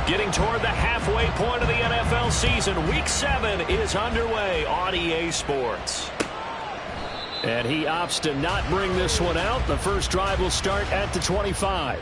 Getting toward the halfway point of the NFL season. Week 7 is underway on EA Sports. And he opts to not bring this one out. The first drive will start at the 25.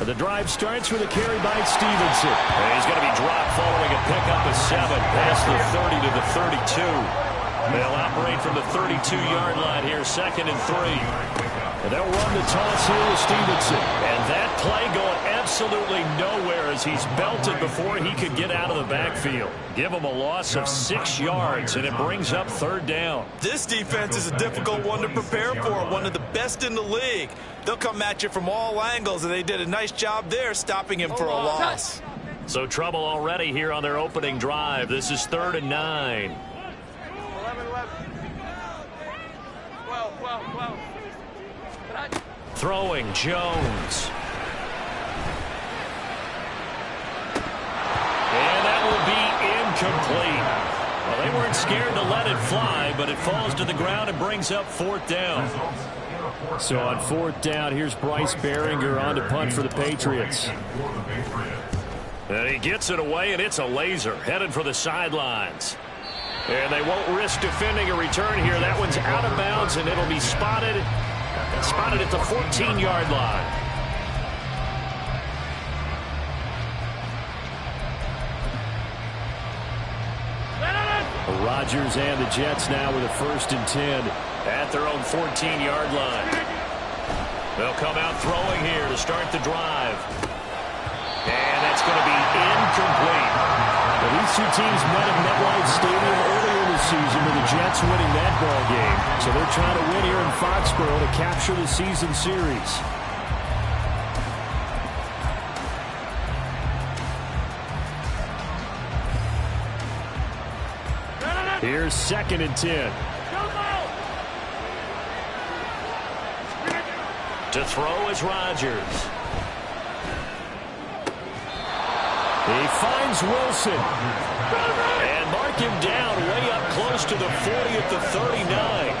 The drive starts with a carry by Stevenson. And he's going to be dropped following a pickup of 7 past the 30 to the 32. They'll operate from the 32-yard line here, 2nd and 3. And they'll run the toss here with Stevenson. And that play going absolutely nowhere as he's belted before he could get out of the backfield. Give him a loss of 6 yards, and it brings up 3rd down. This defense is a difficult one to prepare for, one of the best in the league. They'll come at you from all angles, and they did a nice job there stopping him for a loss. So trouble already here on their opening drive. This is 3rd and 9. 12. Throwing Jones. And that will be incomplete. Well, they weren't scared to let it fly, but it falls to the ground and brings up 4th down. So on 4th down, here's Bryce Behringer on to punt for the Patriots. And he gets it away, and it's a laser headed for the sidelines. And they won't risk defending a return here. That one's out of bounds, and it'll be spotted at the 14-yard line. Rodgers and the Jets now with a 1st and 10 at their own 14-yard line. They'll come out throwing here to start the drive. And that's going to be incomplete. Well, these two teams met at MetLife Stadium earlier in the season with the Jets winning that ball game. So they're trying to win here in Foxborough to capture the season series. Here's 2nd and 10. To throw is Rodgers. He finds Wilson. And mark him down way up close to the 40 at the 39.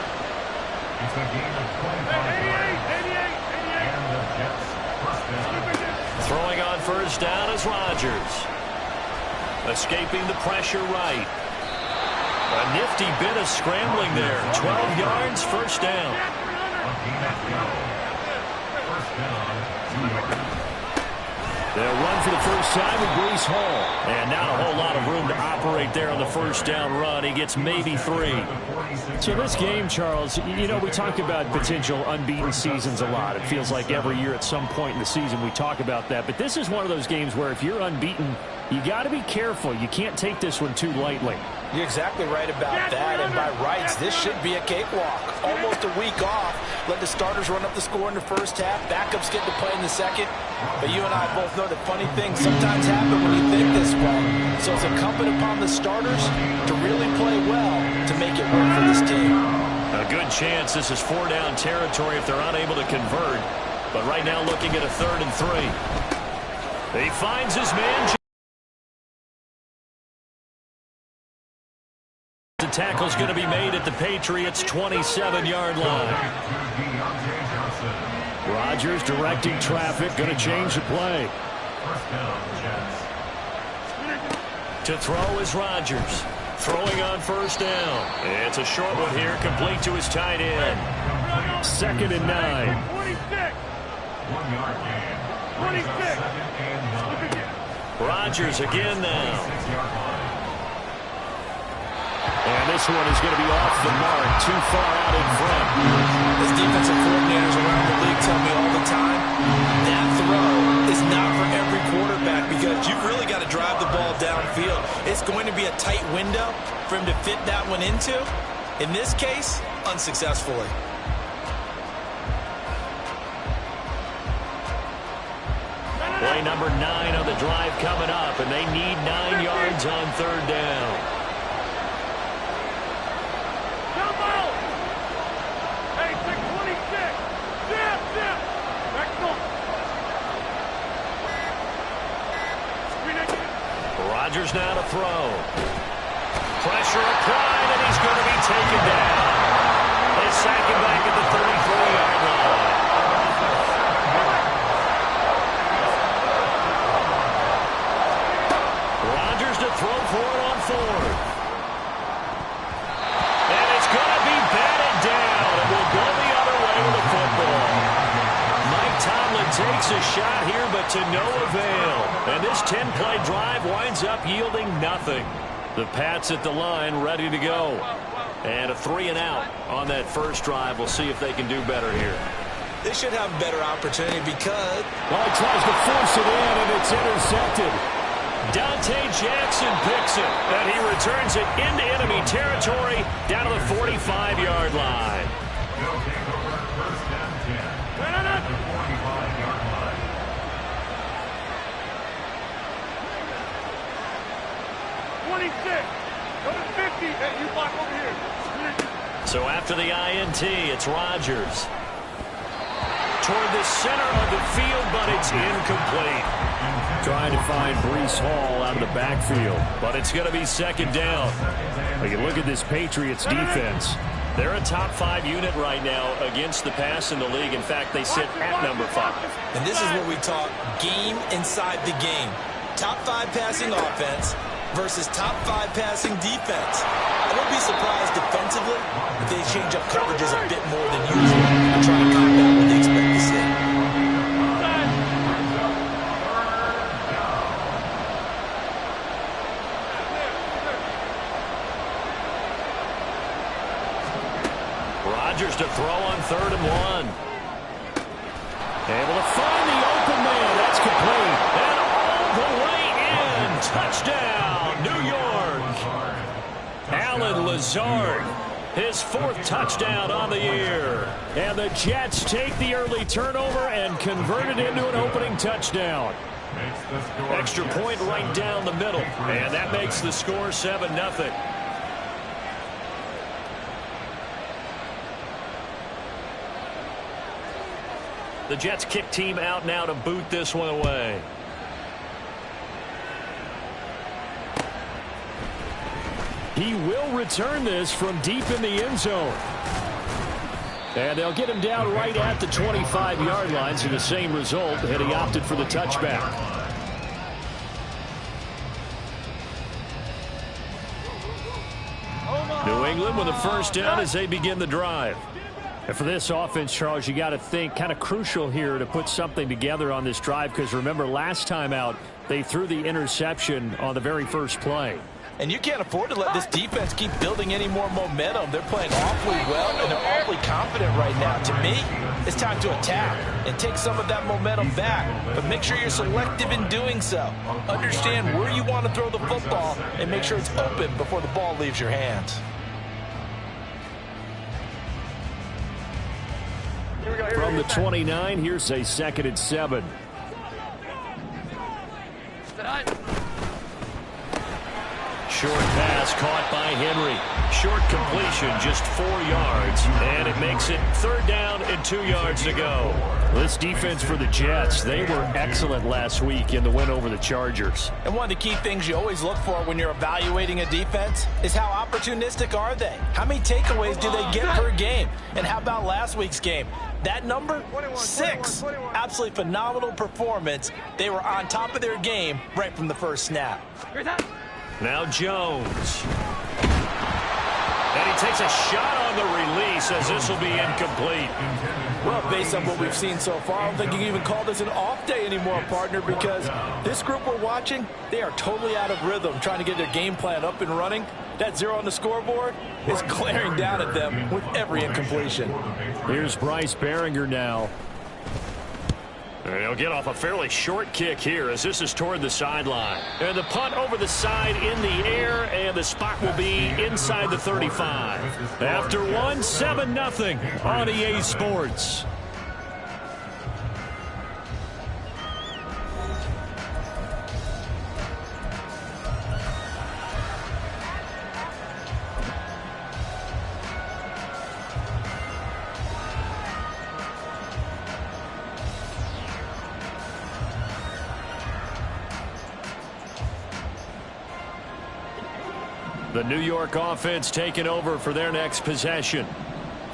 Throwing on 1st down is Rodgers. Escaping the pressure right. A nifty bit of scrambling there. 12 yards, 1st down. They'll run for the first time with Breece Hall. And not a whole lot of room to operate there on the 1st down run. He gets maybe 3. So this game, Charles, you know, we talk about potential unbeaten seasons a lot. It feels like every year at some point in the season we talk about that. But this is one of those games where if you're unbeaten, you got to be careful. You can't take this one too lightly. You're exactly right about that, and by rights, this should be a cakewalk. Almost a week off. Let the starters run up the score in the 1st half. Backups get to play in the 2nd. But you and I both know that funny things sometimes happen when you think this way. So it's incumbent upon the starters to really play well to make it work for this team. A good chance this is 4-down territory if they're unable to convert. But right now looking at a 3rd and 3. He finds his man. The tackle's going to be made at the Patriots' 27-yard line. Rodgers directing traffic, going to change the play. To throw is Rodgers. Throwing on 1st down. It's a short one here, complete to his tight end. 2nd and 9. 26. Rodgers again now. And this one is going to be off the mark, too far out in front. As defensive coordinators around the league tell me all the time, that throw is not for every quarterback because you've really got to drive the ball downfield. It's going to be a tight window for him to fit that one into. In this case, unsuccessfully. Play number 9 on the drive coming up, and they need 9 yards on 3rd down. Rodgers now to throw. Pressure applied, and he's going to be taken down. They sack him back at the 34-yard line. Rodgers to throw for it on fourth. And it's going to be batted down. It will go the other way with the football. Mike Tomlin takes a shot here, but to no avail. And this 10-play drive winds up yielding nothing. The Pats at the line ready to go. And a 3-and-out on that first drive. We'll see if they can do better here. They should have a better opportunity because... Well, he tries to force it in, and it's intercepted. Dante Jackson picks it, and he returns it into enemy territory down to the 45-yard line. So after the INT, it's Rodgers. Toward the center of the field, but it's incomplete. Trying to find Breece Hall out of the backfield, but it's going to be second down. Well, you look at this Patriots defense. They're a top 5 unit right now against the pass in the league. In fact, they sit at number 5. And this is what we talk game inside the game. Top 5 passing offense versus top 5 passing defense. I wouldn't be surprised defensively if they change up coverages a bit more than usual to try to combat what they expect to see. Rodgers to throw on 3rd and 1. Able to find the open man. That's complete. And all the way in. Touchdown, New York. Allen Lazard, his 4th touchdown on the year. And the Jets take the early turnover and convert it into an opening touchdown. Extra point right down the middle. And that makes the score 7-0. The Jets kick team out now to boot this one away. He will return this from deep in the end zone. And they'll get him down right at the 25-yard line, so the same result, and he opted for the touchback. New England with a first down as they begin the drive. And for this offense, Charles, you got to think kind of crucial here to put something together on this drive, because remember last time out they threw the interception on the very first play. And you can't afford to let this defense keep building any more momentum. They're playing awfully well, and they're awfully confident right now. To me, it's time to attack and take some of that momentum back. But make sure you're selective in doing so. Understand where you want to throw the football and make sure it's open before the ball leaves your hands. From the 29, here's a 2nd and 7. Short pass caught by Henry. Short completion, just 4 yards. And it makes it 3rd down and 2 yards to go. This defense for the Jets, they were excellent last week in the win over the Chargers. And one of the key things you always look for when you're evaluating a defense is how opportunistic are they? How many takeaways do they get per game? And how about last week's game? That number, 6. Absolutely phenomenal performance. They were on top of their game right from the first snap. Now Jones. And he takes a shot on the release as this will be incomplete. Well, based on what we've seen so far, I don't think you can even call this an off day anymore, partner, because this group we're watching, they are totally out of rhythm, trying to get their game plan up and running. That 0 on the scoreboard is glaring down at them with every incompletion. Here's Bryce Behringer now. And he'll get off a fairly short kick here as this is toward the sideline. And the punt over the side in the air, and the spot will be inside the 35. After 1, 7-0 on EA Sports. The New York offense taking over for their next possession.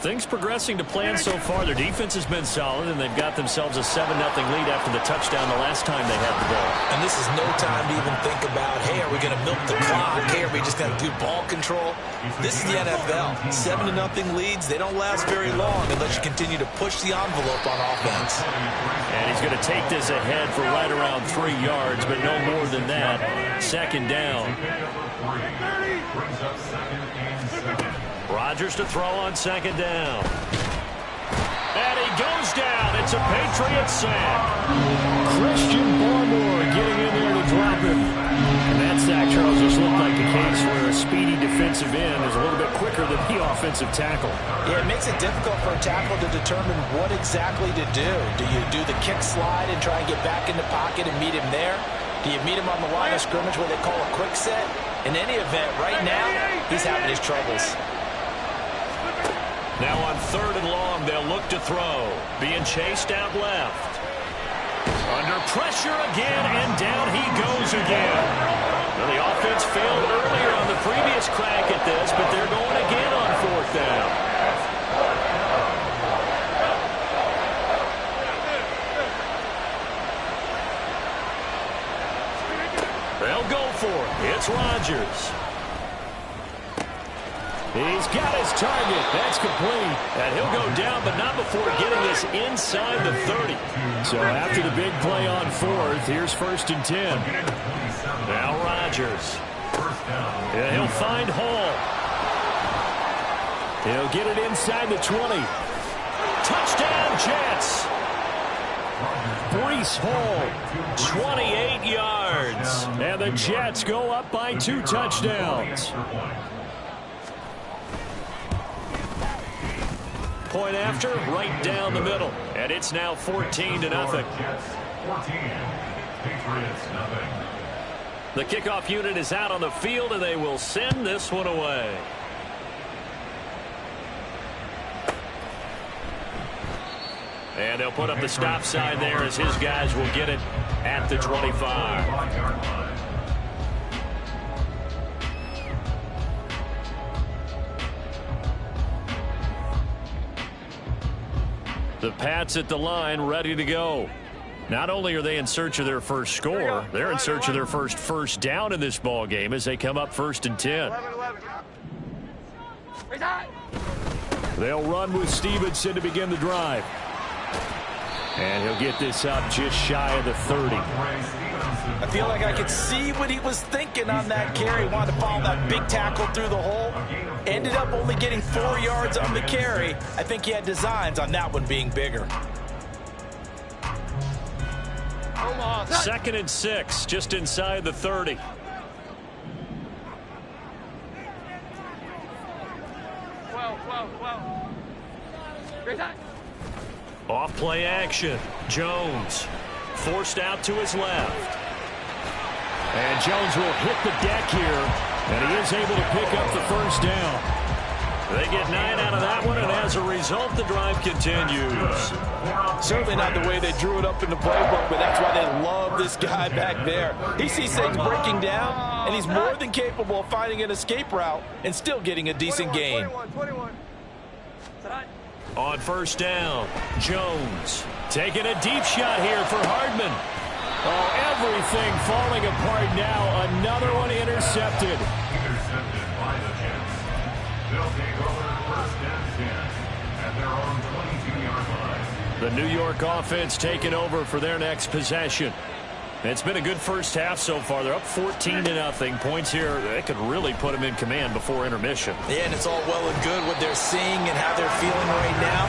Things progressing to plan so far. Their defense has been solid, and they've got themselves a 7-0 lead after the touchdown the last time they had the ball. And this is no time to even think about, hey, are we going to milk the clock? Hey, are we just going to do ball control? This is the NFL. 7-0 leads, they don't last very long unless you continue to push the envelope on offense. And he's going to take this ahead for right around 3 yards, but no more than that. Second down. Rodgers to throw on second down. And he goes down. It's a Patriots sack. Christian Barmore getting in there to drop him. And that sack, Charles, just looked like a case where a speedy defensive end is a little bit quicker than the offensive tackle. Yeah, it makes it difficult for a tackle to determine what exactly to do. Do you do the kick slide and try and get back in the pocket and meet him there? Do you meet him on the line of scrimmage where they call a quick set? In any event, right now, he's having his troubles. Now on 3rd and long, they'll look to throw. Being chased out left. Under pressure again, and down he goes again. Well, the offense failed earlier on the previous crack at this, but they're going again on 4th down. They'll go for it. It's Rodgers. He's got his target. That's complete. And he'll go down, but not before getting this inside the 30. So after the big play on 4th, here's 1st and 10. Now Rodgers. Yeah, he'll find Hall. He'll get it inside the 20. Touchdown, Jets. Breece Hall, 28 yards. And the Jets go up by 2 touchdowns. Point after, right down the middle. And it's now 14-0. The kickoff unit is out on the field, and they will send this one away. And they'll put up the stop sign there as his guys will get it at the 25. The Pats at the line, ready to go. Not only are they in search of their first score, they're in search of their first down in this ball game as they come up 1st and 10. They'll run with Stevenson to begin the drive. And he'll get this up just shy of the 30. I feel like I could see what he was thinking on that carry. He wanted to follow that big tackle through the hole. Ended up only getting 4 yards on the carry. I think he had designs on that one being bigger. 2nd and 6, just inside the 30. Off play action. Jones forced out to his left. And Jones will hit the deck here, and he is able to pick up the 1st down. They get 9 out of that one, and as a result, the drive continues. Certainly not the way they drew it up in the playbook, but that's why they love this guy back there. He sees things breaking down, and he's more than capable of finding an escape route and still getting a decent gain. On 1st down, Jones taking a deep shot here for Hardman. Oh, everything falling apart now. Another one intercepted. Intercepted by the Jets. They'll take over 1st and 10 at their own 22-yard line. The New York offense taking over for their next possession. It's been a good first half so far. They're up 14-0. Points here, they could really put them in command before intermission. Yeah, and it's all well and good what they're seeing and how they're feeling right now.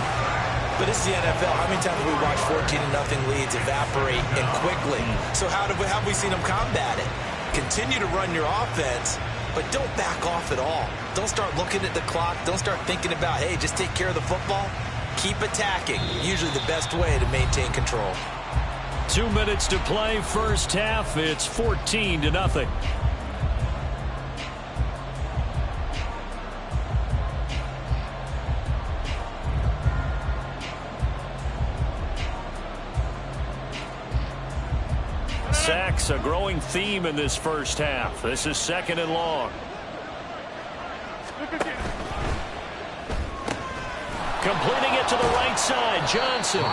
But it's the NFL. How many times have we watched 14-0 leads evaporate and quickly? So how have we seen them combat it? Continue to run your offense, but don't back off at all. Don't start looking at the clock. Don't start thinking about, hey, just take care of the football. Keep attacking. Usually the best way to maintain control. 2 minutes to play, first half. It's 14-0. Sacks, a growing theme in this first half. This is 2nd and long. Completing it to the right side, Johnson.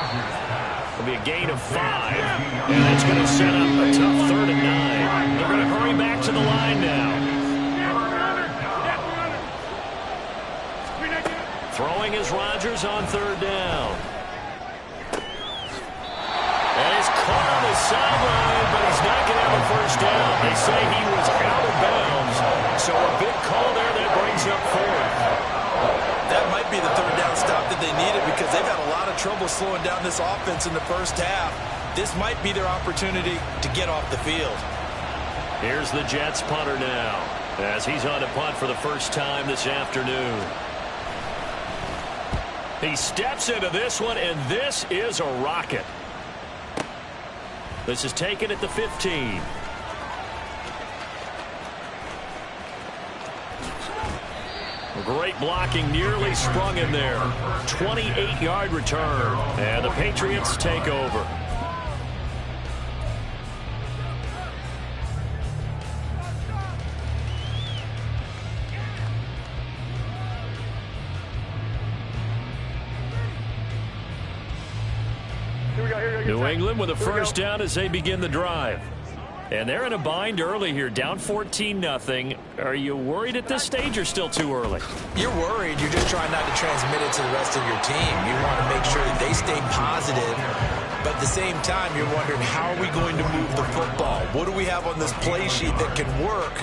It'll be a gain of 5, and that's going to set up a tough 3rd and 9. They're going to hurry back to the line now. Throwing is Rodgers on 3rd down. And he's caught on the sideline, but he's not going to have a 1st down. They say he was out of bounds, so a big call there that brings up 4th. That might be the 3rd down stop that they needed because they've had a lot of trouble slowing down this offense in the 1st half. This might be their opportunity to get off the field. Here's the Jets punter now as he's on to punt for the first time this afternoon. He steps into this one, and this is a rocket. This is taken at the 15. Great blocking, nearly sprung in there. 28-yard return, and the Patriots take over. New England with a 1st down as they begin the drive. And they're in a bind early here, down 14-0. Are you worried at this stage or still too early? You're worried. You're just trying not to transmit it to the rest of your team. You want to make sure that they stay positive. But at the same time, you're wondering, how are we going to move the football? What do we have on this play sheet that can work?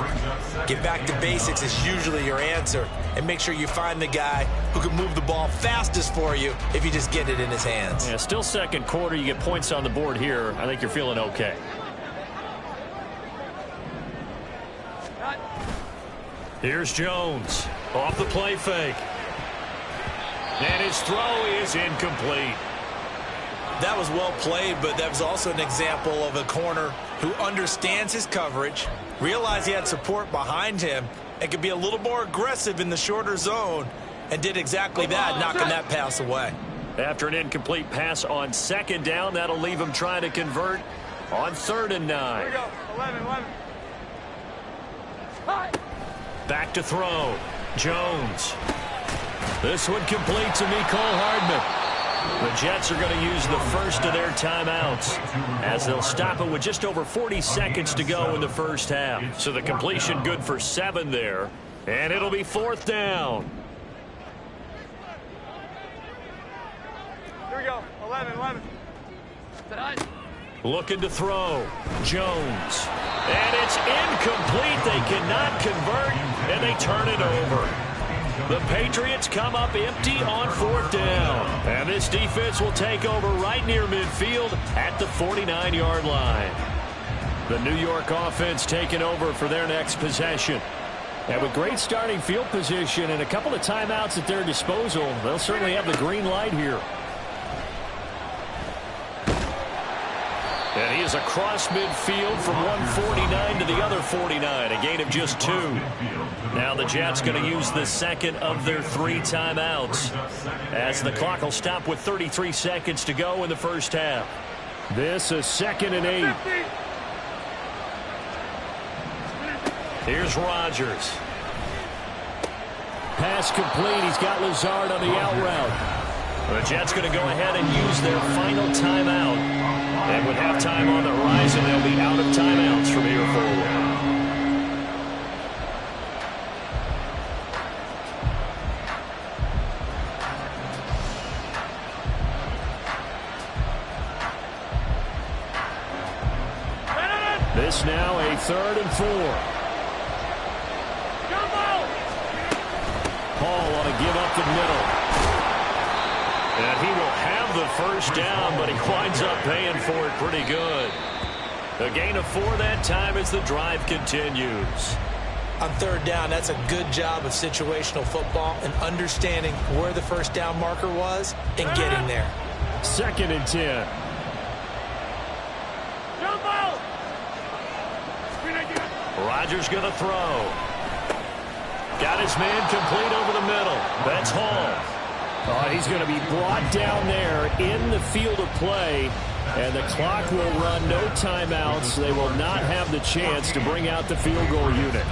Get back to basics is usually your answer. And make sure you find the guy who can move the ball fastest for you if you just get it in his hands. Yeah, still 2nd quarter. You get points on the board here. I think you're feeling okay. Here's Jones off the play fake. And his throw is incomplete. That was well played, but that was also an example of a corner who understands his coverage, realized he had support behind him, and could be a little more aggressive in the shorter zone, and did exactly that, knocking that pass away. After an incomplete pass on 2nd down, that'll leave him trying to convert on 3rd and 9. Here we go. 11. Back to throw. Jones. This one complete to Mecole Hardman. The Jets are going to use the first of their timeouts as they'll stop it with just over 40 seconds to go in the 1st half. So the completion good for 7 there. And it'll be 4th down. Here we go. 11. Looking to throw. Jones. And it's incomplete. They cannot convert, and they turn it over. The Patriots come up empty on 4th down. And this defense will take over right near midfield at the 49-yard line. The New York offense taking over for their next possession. And with great starting field position and a couple of timeouts at their disposal, they'll certainly have the green light here. And he is across midfield from one 49 to the other 49, a gain of just 2. Now the Jets going to use the 2nd of their 3 timeouts as the clock will stop with 33 seconds to go in the 1st half. This is 2nd and 8. Here's Rodgers. Pass complete. He's got Lazard on the out route. The Jets going to go ahead and use their final timeout. And with halftime on the horizon, they'll be out of timeouts from here forward. This now a 3rd and 4. Paul on a give up the middle. And he will have the 1st down, but he winds up paying for it pretty good. A gain of 4 that time as the drive continues. On 3rd down, that's a good job of situational football and understanding where the 1st down marker was and getting there. 2nd and 10. Rodgers going to throw. Got his man complete over the middle. That's Hall. He's going to be brought down there in the field of play, and the clock will run, no timeouts. They will not have the chance to bring out the field goal unit.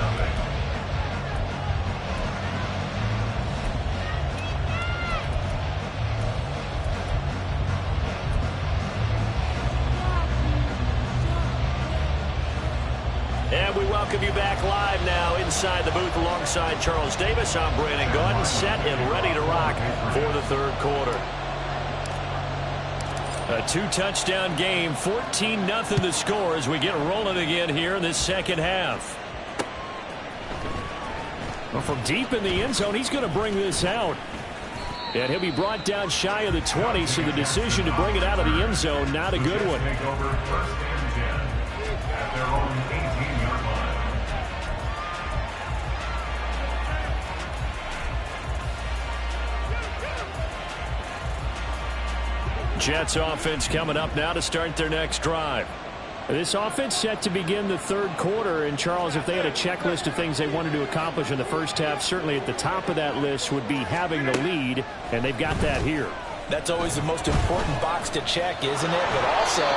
welcome you back live now inside the booth alongside Charles Davis. I'm Brandon Gaudin, set and ready to rock for the third quarter. A two-touchdown game, 14-0 the score as we get rolling again here in this second half. Well, from deep in the end zone, he's going to bring this out. And he'll be brought down shy of the 20, so the decision to bring it out of the end zone, not a good one. Take over first and 10 at their own 18-yard line. Jets offense coming up now to start their next drive. This offense set to begin the third quarter. And, Charles, if they had a checklist of things they wanted to accomplish in the first half, certainly at the top of that list would be having the lead, and they've got that here. That's always the most important box to check, isn't it? But also,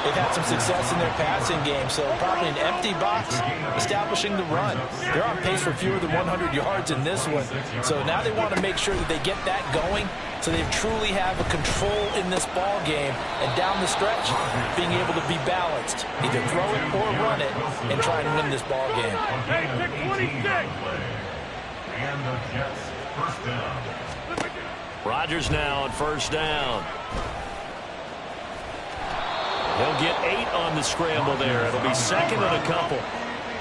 they've had some success in their passing game, so probably an empty box establishing the run. They're on pace for fewer than 100 yards in this one, so now they want to make sure that they get that going so they truly have a control in this ball game, and down the stretch, being able to be balanced, either throw it or run it, and try and win this ball game. Hey, pick 26. And the Jets first down. Rodgers now on first down. He'll get 8 on the scramble there. It'll be second and a couple.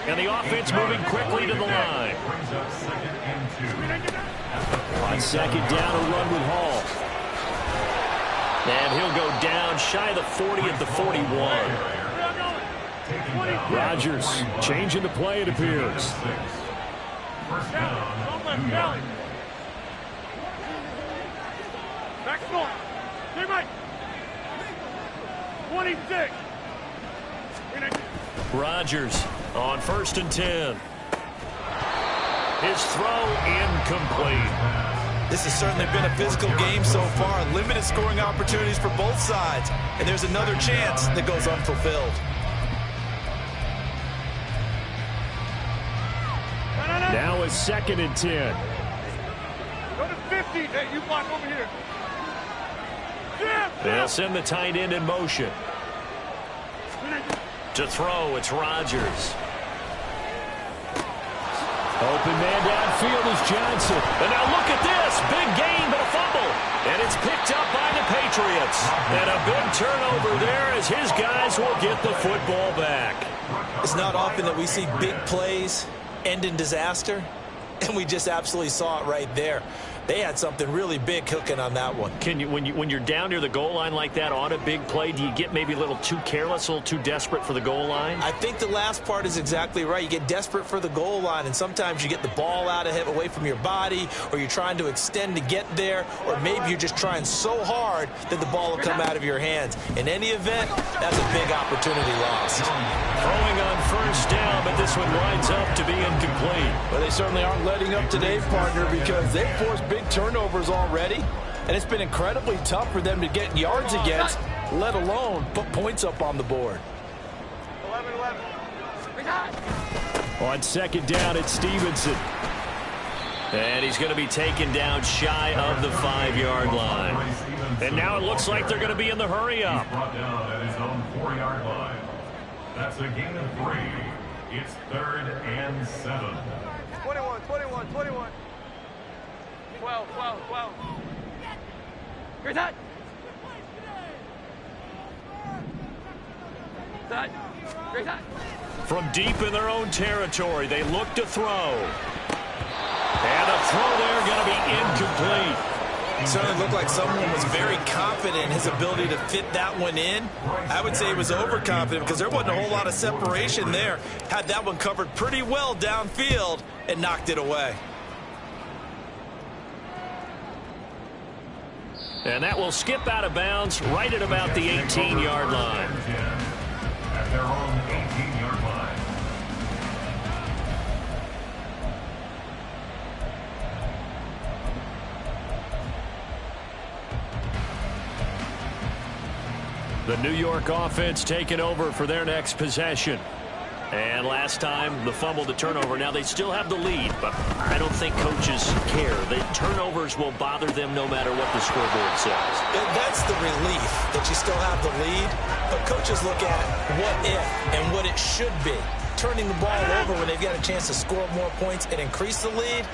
And the offense moving quickly to the line. Brings up second and 2. On second down, a run with Hall. And he'll go down shy of the 40 at the 41. Rodgers changing the play, it appears. First down, 2 yards. Back score. Stay right. 26. Rodgers on first and 10. His throw incomplete. This has certainly been a physical game so far. Limited scoring opportunities for both sides. And there's another chance that goes unfulfilled. Now a second and 10. Go to 50. Hey, you block over here. They'll send the tight end in motion. To throw, it's Rodgers. Open man downfield is Johnson. And now look at this. Big gain, but a fumble. And it's picked up by the Patriots. And a big turnover there as his guys will get the football back. It's not often that we see big plays end in disaster, and we just absolutely saw it right there. They had something really big cooking on that one. Can you, when you're down near the goal line like that on a big play, do you get maybe a little too careless, a little too desperate for the goal line? I think the last part is exactly right. You get desperate for the goal line, and sometimes you get the ball out of him away from your body, or you're trying to extend to get there, or maybe you're just trying so hard that the ball will come out of your hands. In any event, that's a big opportunity lost. Throwing on first down, but this one winds up to be incomplete. But they certainly aren't letting up today, partner, because they've forced big turnovers already, and it's been incredibly tough for them to get yards against, let alone put points up on the board. 11-11. On second down, it's Stevenson. And he's going to be taken down shy of the 5-yard line. And now it looks like they're going to be in the hurry-up. Brought down at his own 4-yard line. That's a gain of 3. It's 3rd and 7. 21, 21, 21. 12, 12, 12. Great touch. Touch. Great touch. From deep in their own territory, they look to throw. And a throw there going to be incomplete. It certainly looked like someone was very confident in his ability to fit that one in. I would say he was overconfident because there wasn't a whole lot of separation there. Had that one covered pretty well downfield and knocked it away. And that will skip out of bounds right at about the 18-yard line. At their own 18-yard line. The New York offense taking over for their next possession. And last time, the fumble, the turnover. Now, they still have the lead, but I don't think coaches care. The turnovers will bother them no matter what the scoreboard says. That's the relief that you still have the lead, but coaches look at what if and what it should be. turning the ball over when they've got a chance to score more points and increase the lead,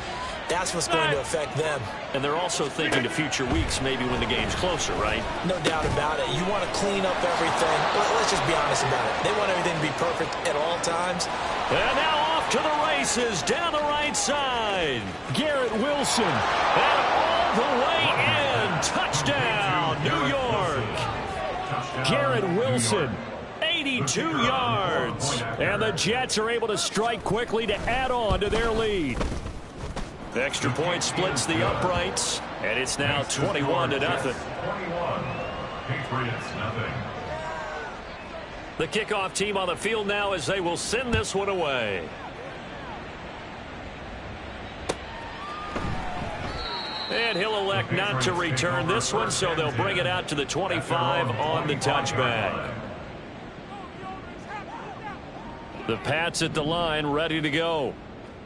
that's what's going to affect them. And they're also thinking to future weeks, maybe when the game's closer, right? No doubt about it. You want to clean up everything. Let's just be honest about it. They want everything to be perfect at all times. And now off to the races down the right side. Garrett Wilson. And all the way in. Touchdown, New York. Garrett Wilson. 82 yards. And the Jets are able to strike quickly to add on to their lead. The extra point splits the uprights, and it's now 21-0. 21. Patriots, nothing. The kickoff team on the field now as they will send this one away. And he'll elect not to return this one, so they'll bring it out to the 25 on the touchback. The Pats at the line, ready to go.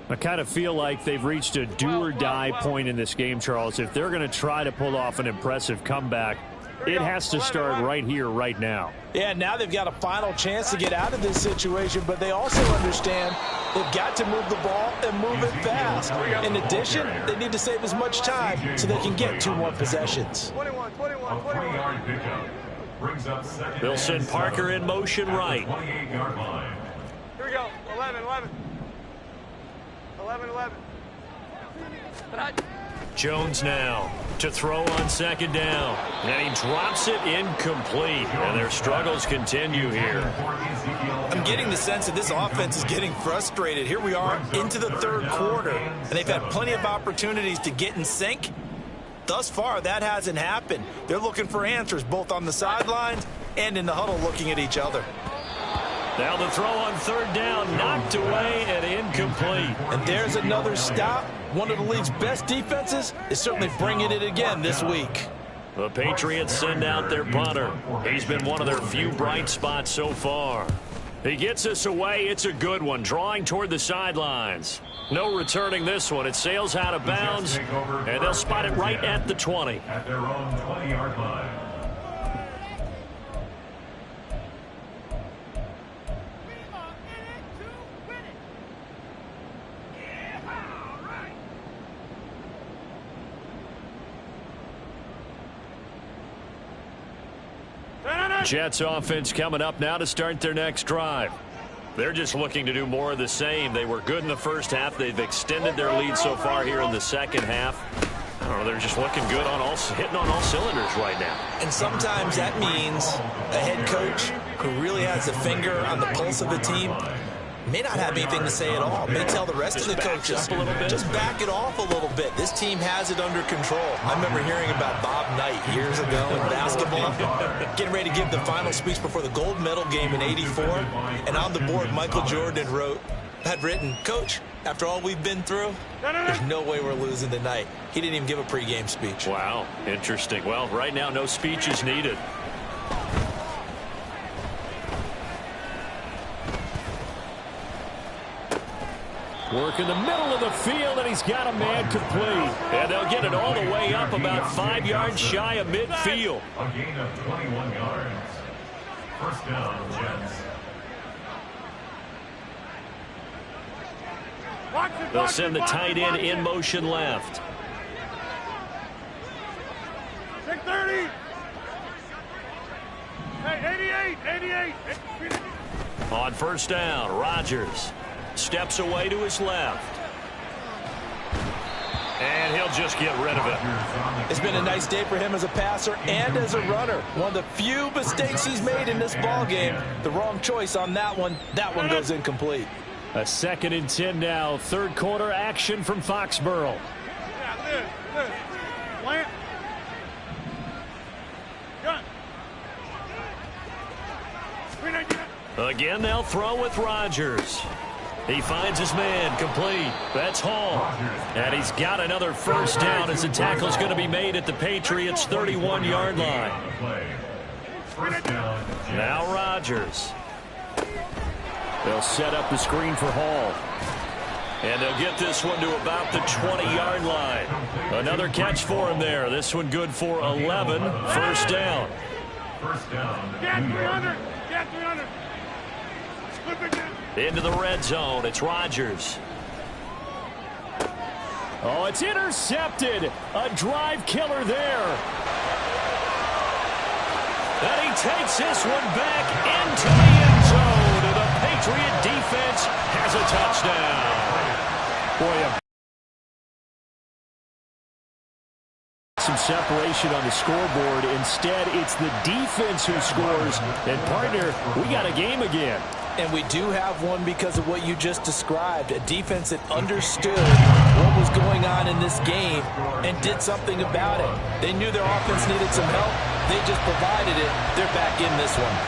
I kind of feel like they've reached a do-or-die point in this game, Charles. If they're going to try to pull off an impressive comeback, it has to start right here, right now. Yeah, now they've got a final chance to get out of this situation, but they also understand they've got to move the ball and move it fast. In addition, they need to save as much time so they can get 2 more possessions. 21. A 20-yard pickup brings up second. They'll send Parker in motion right. 28-yard line. Here we go. 11. 11. Jones now to throw on second down. And he drops it incomplete. And their struggles continue here. I'm getting the sense that this offense is getting frustrated. Here we are into the third quarter, and they've had plenty of opportunities to get in sync. Thus far, that hasn't happened. They're looking for answers both on the sidelines and in the huddle looking at each other. Now the throw on third down, knocked away and incomplete. And there's another stop. One of the league's best defenses is certainly bringing it again this week. The Patriots send out their punter. He's been one of their few bright spots so far. He gets us away. It's a good one, drawing toward the sidelines. No returning this one. It sails out of bounds, and they'll spot it right at the 20. At their own 20-yard line. Jets offense coming up now to start their next drive. They're just looking to do more of the same. They were good in the first half. They've extended their lead so far here in the second half. I don't know, they're just looking good on hitting on all cylinders right now. And sometimes that means a head coach who really has a finger on the pulse of the team may not have anything to say at all. May tell the rest of the coaches, just back it off a little bit. This team has it under control. I remember hearing about Bob Knight years ago in basketball, getting ready to give the final speech before the gold medal game in '84. And on the board, Michael Jordan had written, "Coach, after all we've been through, there's no way we're losing tonight." He didn't even give a pregame speech. Wow, interesting. Well, right now, no speech is needed. Work in the middle of the field, and he's got a man complete. And they'll get it all the way up about 5 yards shy of midfield. A gain of 21 yards. First down, Jets. They'll send the tight end in motion left. 630. Hey, 88. On first down, Rodgers steps away to his left. And he'll just get rid of it. It's been a nice day for him as a passer and as a runner. One of the few mistakes he's made in this ball game. The wrong choice on that one. That one goes incomplete. A 2nd and 10 now. Third quarter action from Foxborough. Yeah, live. Plant. Gun. Again, they'll throw with Rodgers. He finds his man, complete. That's Hall. And he's got another first down as the tackle's going to be made at the Patriots' 31-yard line. Now Rodgers. They'll set up the screen for Hall. And they'll get this one to about the 20-yard line. Another catch for him there. This one good for 11. First down. First down. Get 300. Get 300. Flip again. Into the red zone. It's Rodgers. Oh, it's intercepted. A drive killer there. And he takes this one back into the end zone. And the Patriot defense has a touchdown. Boy, some separation on the scoreboard. Instead, it's the defense who scores. And, partner, we got a game again. And we do have one because of what you just described, a defense that understood what was going on in this game and did something about it. They knew their offense needed some help. They just provided it. They're back in this one.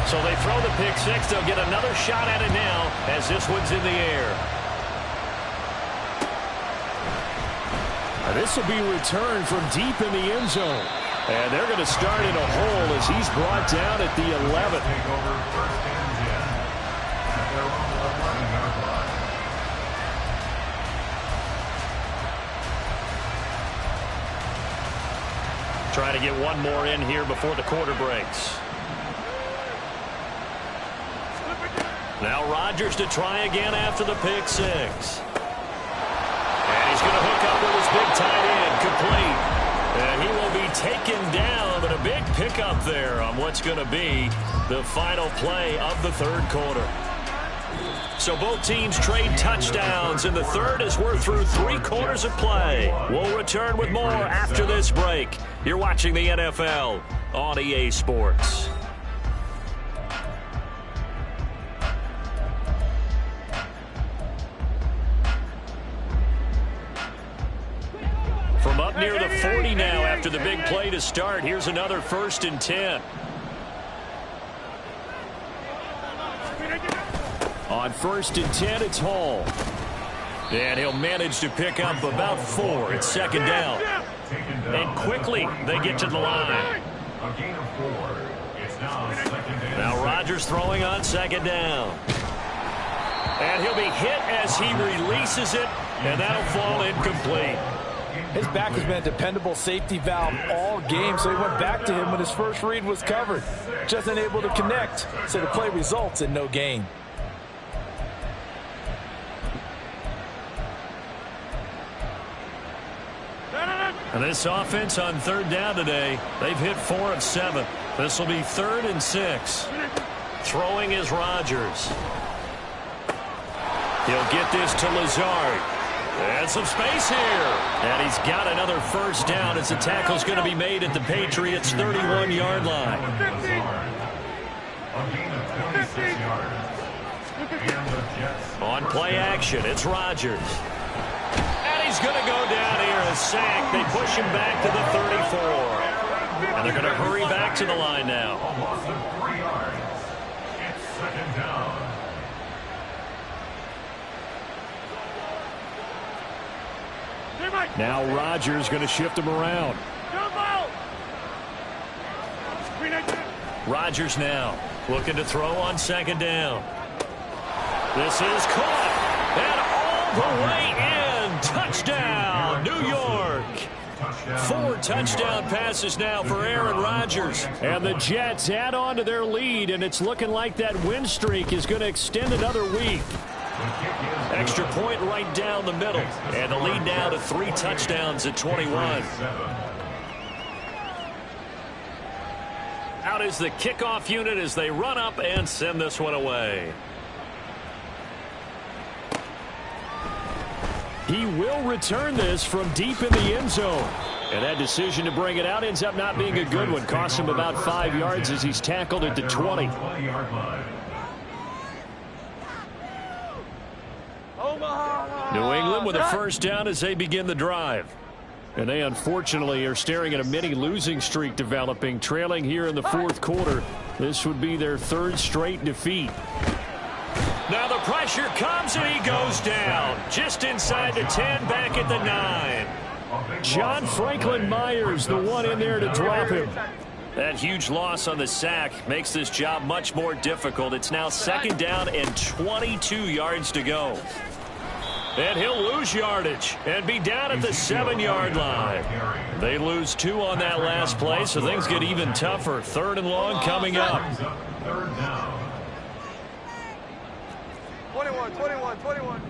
So they throw the pick six. They'll get another shot at it now as this one's in the air. This will be returned from deep in the end zone. And they're going to start in a hole as he's brought down at the 11th. Trying to get one more in here before the quarter breaks. Now Rodgers to try again after the pick six. And he's going to hook up with his big tight end, complete. And he will be taken down, but a big pickup there on what's going to be the final play of the third quarter. So both teams trade touchdowns in the third as we're through 3 quarters of play. We'll return with more after this break. You're watching the NFL on EA Sports. From up near the 40 now after the big play to start. Here's another 1st and 10. On 1st and 10, it's Hall. And he'll manage to pick up about 4. It's 2nd down. And quickly they get to the line. Now Rodgers throwing on 2nd down. And he'll be hit as he releases it. And that'll fall incomplete. His back has been a dependable safety valve all game, so he went back to him when his first read was covered. Just unable to connect, so the play results in no gain. And this offense on 3rd down today, they've hit 4 of 7. This will be 3rd and 6. Throwing is Rodgers. He'll get this to Lazard. And some space here. And he's got another 1st down as the tackle's going to be made at the Patriots' 31-yard line. On play action, it's Rodgers. And he's going to go down here, a sack. They push him back to the 34. And they're going to hurry back to the line now. It's 2nd down. Now Rodgers going to shift him around. Rodgers now looking to throw on 2nd down. This is caught. And all the way in. Touchdown, New York. 4 touchdown passes now for Aaron Rodgers. And the Jets add on to their lead, and it's looking like that win streak is going to extend another week. Extra point right down the middle. And the lead now to 3 touchdowns at 21. Out is the kickoff unit as they run up and send this one away. He will return this from deep in the end zone. And that decision to bring it out ends up not being a good one. Costs him about 5 yards as he's tackled at the 20. New England with a 1st down as they begin the drive. And they unfortunately are staring at a mini losing streak developing, trailing here in the 4th quarter. This would be their 3rd straight defeat. Now the pressure comes and he goes down. Just inside the 10, back at the 9. John Franklin Myers, the one in there to drop him. That huge loss on the sack makes this job much more difficult. It's now 2nd down and 22 yards to go. And he'll lose yardage and be down at the 7-yard line. They lose 2 on that last play, so things get even tougher. 3rd and long coming up. 21, 21, 21.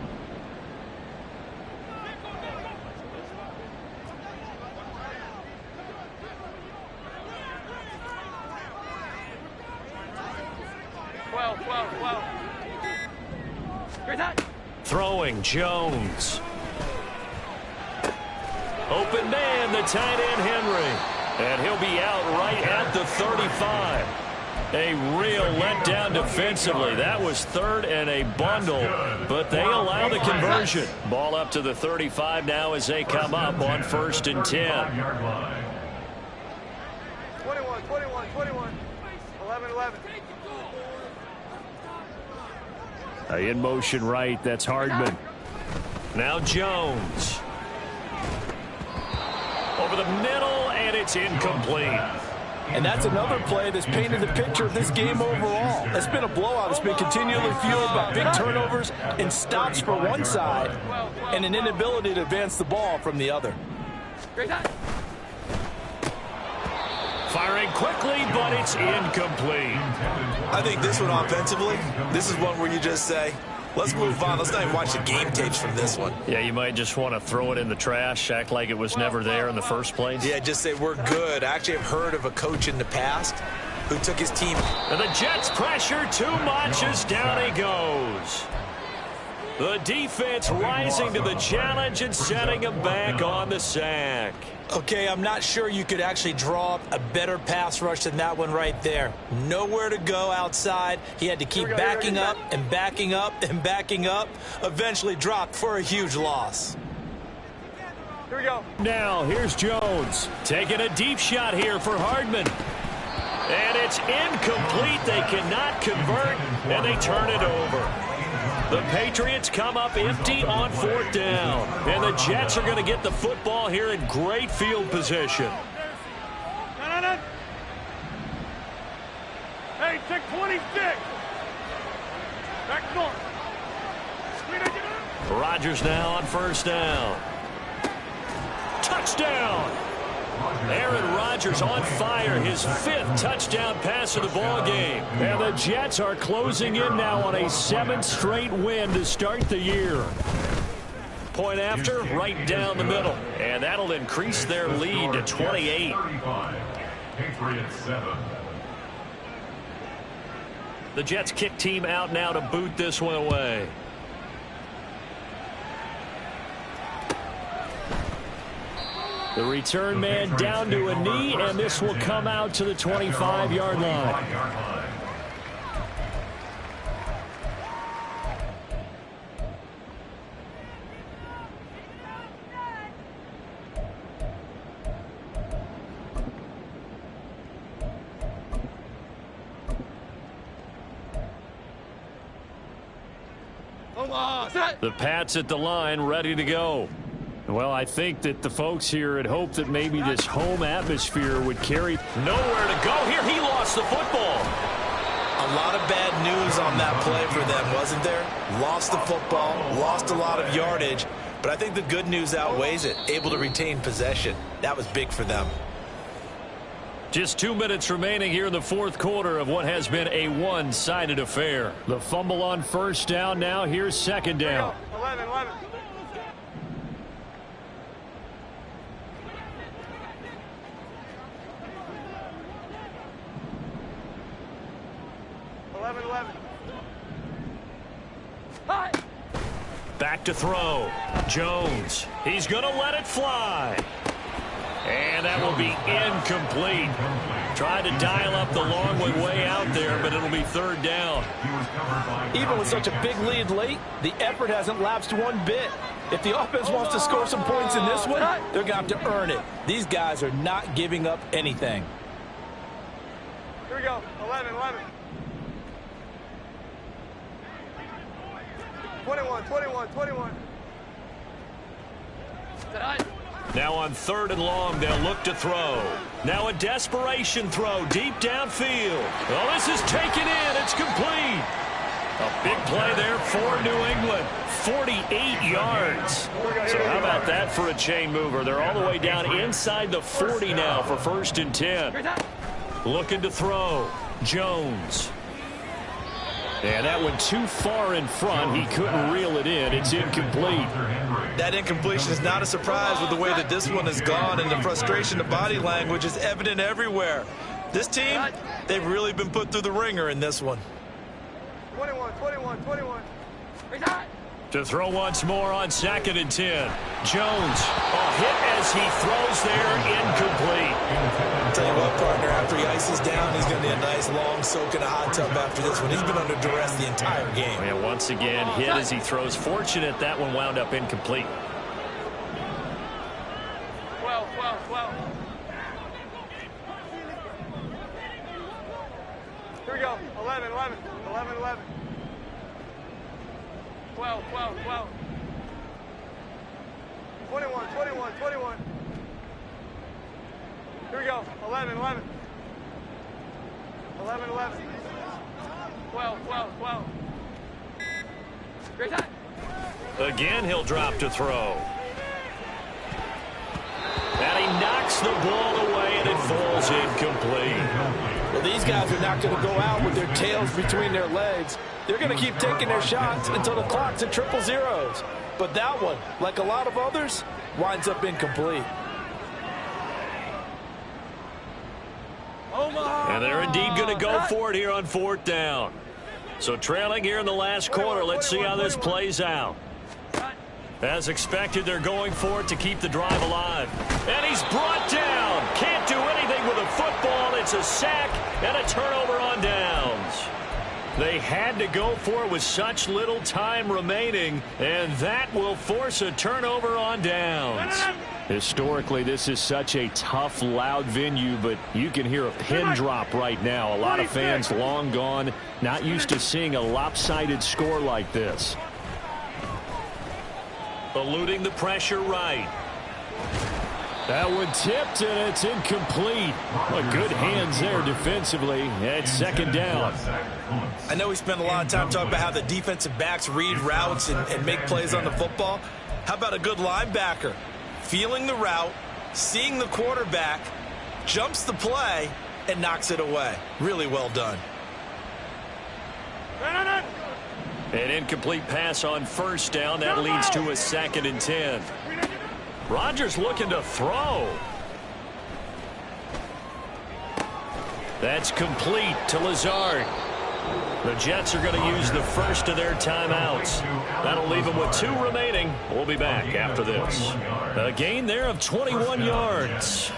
Throwing Jones. Open man, the tight end Henry. And he'll be out right at the 35. A real letdown defensively. That was 3rd and a bundle, but they allow the conversion. Ball up to the 35 now as they come up on 1st and 10. 21, 21, 21. 11, 11. In motion right, that's Hardman. Now Jones. Over the middle, and it's incomplete. And that's another play that's painted the picture of this game overall. It's been a blowout. It's been continually fueled by big turnovers and stops for one side and an inability to advance the ball from the other. Firing quickly, but it's incomplete. I think this one offensively, this is one where you just say, let's move on. Let's not even watch the game tapes from this one. Yeah, you might just want to throw it in the trash, act like it was never there in the first place. Yeah, just say we're good. I actually have heard of a coach in the past who took his team. And the Jets pressure too much as down he goes. The defense rising to the challenge and setting him back on the sack. Okay, I'm not sure you could actually draw up a better pass rush than that one right there. Nowhere to go outside. He had to keep backing up and backing up and backing up. Eventually dropped for a huge loss. Here we go. Now, here's Jones. Taking a deep shot here for Hardman. And it's incomplete. They cannot convert, and they turn it over. The Patriots come up empty on 4th down. And the Jets are going to get the football here in great field position. Hey, take 26. Back north. Rodgers now on 1st down. Touchdown! Aaron Rodgers on fire, his 5th touchdown pass of the ball game. And the Jets are closing in now on a 7th straight win to start the year. Point after, right down the middle. And that'll increase their lead to 28. Patriots 7. The Jets kick team out now to boot this one away. The return man down to a knee, and this will come out to the 25-yard line. The Pats at the line, ready to go. Well, I think that the folks here had hoped that maybe this home atmosphere would carry. Nowhere to go here. He lost the football. A lot of bad news on that play for them, wasn't there? Lost the football, lost a lot of yardage, but I think the good news outweighs it. Able to retain possession. That was big for them. Just 2 minutes remaining here in the 4th quarter of what has been a one-sided affair. The fumble on 1st down now. Here's 2nd down. 11, 11. 11. Back to throw. Jones. He's going to let it fly. And that will be incomplete. Tried to dial up the long one way out there, but it'll be 3rd down. Even with such a big lead late, the effort hasn't lapsed one bit. If the offense wants to score some points in this one, they're going to have to earn it. These guys are not giving up anything. Here we go. 11, 11. 21, 21, 21. Now on 3rd and long, they'll look to throw. Now a desperation throw deep downfield. Oh, this is taken in. It's complete. A big play there for New England. 48 yards. So how about that for a chain mover? They're all the way down inside the 40 now for 1st and 10. Looking to throw. Jones. And that went too far in front. He couldn't reel it in. It's incomplete. That incompletion is not a surprise with the way that this one has gone, and the frustration, the body language is evident everywhere. This team, they've really been put through the ringer in this one. 21. To throw once more on 2nd and 10. Jones, a hit as he throws there, incomplete. I'll tell you what, partner, after he ices down, he's going to need a nice long soak in a hot tub after this one. He's been under duress the entire game. And once again, hit as he throws. Fortunate that one wound up incomplete. 12. Here we go. 11. 12. 21. Here we go. 11. 12. Great time. Again, he'll drop to throw. And he knocks the ball away, and it falls incomplete. Well, these guys are not going to go out with their tails between their legs. They're going to keep taking their shots until the clock's at 000. But that one, like a lot of others, winds up incomplete. And they're indeed going to go for it here on 4th down. So trailing here in the last quarter. Let's see how this plays out. As expected, they're going for it to keep the drive alive. And he's brought down. Can't do anything with a football. It's a sack and a turnover on downs. They had to go for it with such little time remaining, and that will force a turnover on downs. Historically, this is such a tough, loud venue, but you can hear a pin drop right now. A lot of fans long gone, not used to seeing a lopsided score like this. Eluding the pressure right. That one tipped, and it's incomplete. Good hands there defensively. It's 2nd down. I know we spent a lot of time talking about how the defensive backs read routes and make plays on the football. How about a good linebacker? Feeling the route, seeing the quarterback, jumps the play, and knocks it away. Really well done. An incomplete pass on 1st down. That leads to a 2nd and 10. Rodgers looking to throw. That's complete to Lazard. The Jets are going to use the first of their timeouts. That'll leave them with 2 remaining. We'll be back after this. A gain there of 21 yards.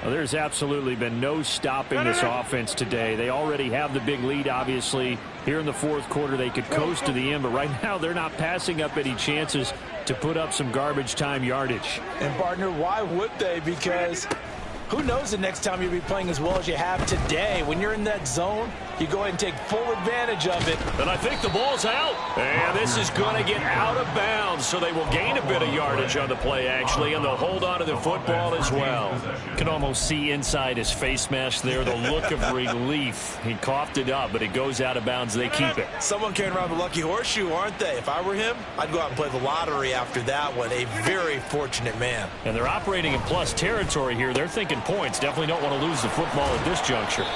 Well, there's absolutely been no stopping this offense today. They already have the big lead, obviously. Here in the 4th quarter, they could coast to the end, but right now they're not passing up any chances to put up some garbage time yardage. And, partner, why would they? Because who knows the next time you'll be playing as well as you have today. When you're in that zone, you go ahead and take full advantage of it. And I think the ball's out. And this is going to get out of bounds, so they will gain a bit of yardage on the play, actually, and they'll hold on to the football as well. You can almost see inside his face mask there the look of relief. He coughed it up, but it goes out of bounds. They keep it. Someone carrying around the lucky horseshoe, aren't they? If I were him, I'd go out and play the lottery after that one. A very fortunate man. And they're operating in plus territory here. They're thinking points. Definitely don't want to lose the football at this juncture.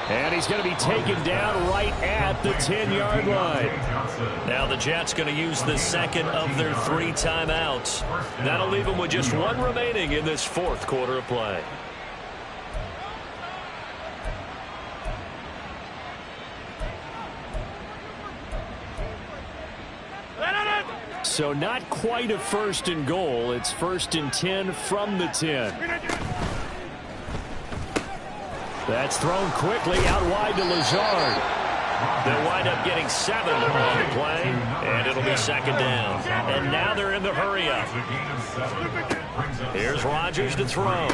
And he's going to be taken down right at the 10-yard line. Now the Jets going to use the 2nd of their 3 timeouts. That'll leave them with just 1 remaining in this 4th quarter of play. So not quite a 1st and goal. It's 1st and 10 from the 10. That's thrown quickly out wide to Lazard. They'll wind up getting 7 on the play, and it'll be 2nd down. And now they're in the hurry-up. Here's Rodgers to throw. And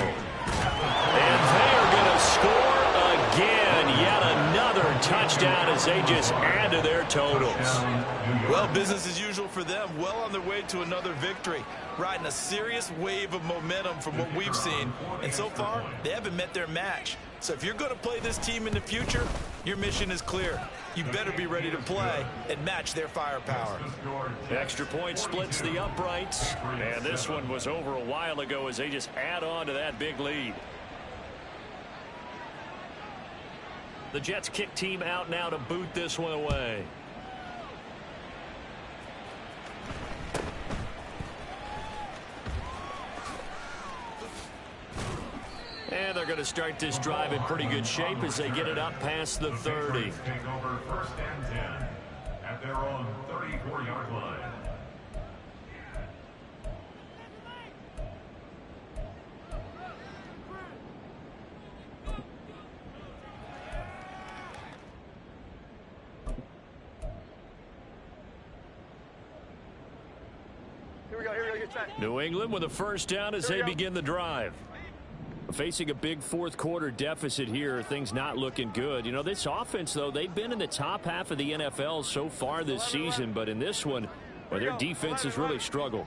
they're going to score again. Yet another touchdown as they just add to their totals. Well, business as usual for them. Well on their way to another victory. Riding a serious wave of momentum from what we've seen. And so far, they haven't met their match. So if you're going to play this team in the future, your mission is clear. You better be ready to play and match their firepower. Extra point splits the uprights. And this one was over a while ago as they just add on to that big lead. The Jets kick team out now to boot this one away. And they're going to start this drive in pretty good shape as they get it up past the 30. Take over 1st and 10 at their own 34-yard line. Here we go, get set. New England with a first down as they begin the drive. Facing a big fourth quarter deficit here, things not looking good. You know, this offense, though, they've been in the top half of the NFL so far this season, but in this one, well, their defense has really struggled.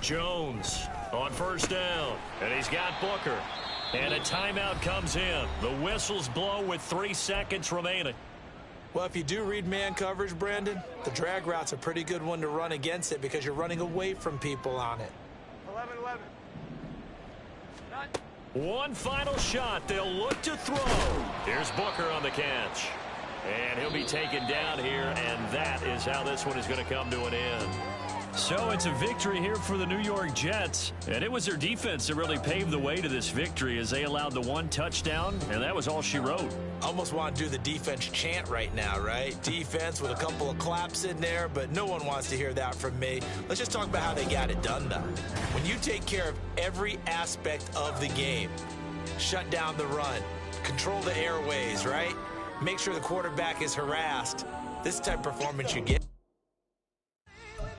Jones on first down, and he's got Booker. And a timeout comes in. The whistles blow with 3 seconds remaining. Well, if you do read man coverage, Brandon, the drag route's a pretty good one to run against it because you're running away from people on it. 11. One final shot. They'll look to throw. Here's Booker on the catch. And he'll be taken down here, and that is how this one is going to come to an end. So it's a victory here for the New York Jets. And it was their defense that really paved the way to this victory as they allowed the 1 touchdown, and that was all she wrote. Almost want to do the defense chant right now, right? Defense with a couple of claps in there, but no one wants to hear that from me. Let's just talk about how they got it done, though. When you take care of every aspect of the game, shut down the run, control the airways, right? Make sure the quarterback is harassed. This type of performance you get.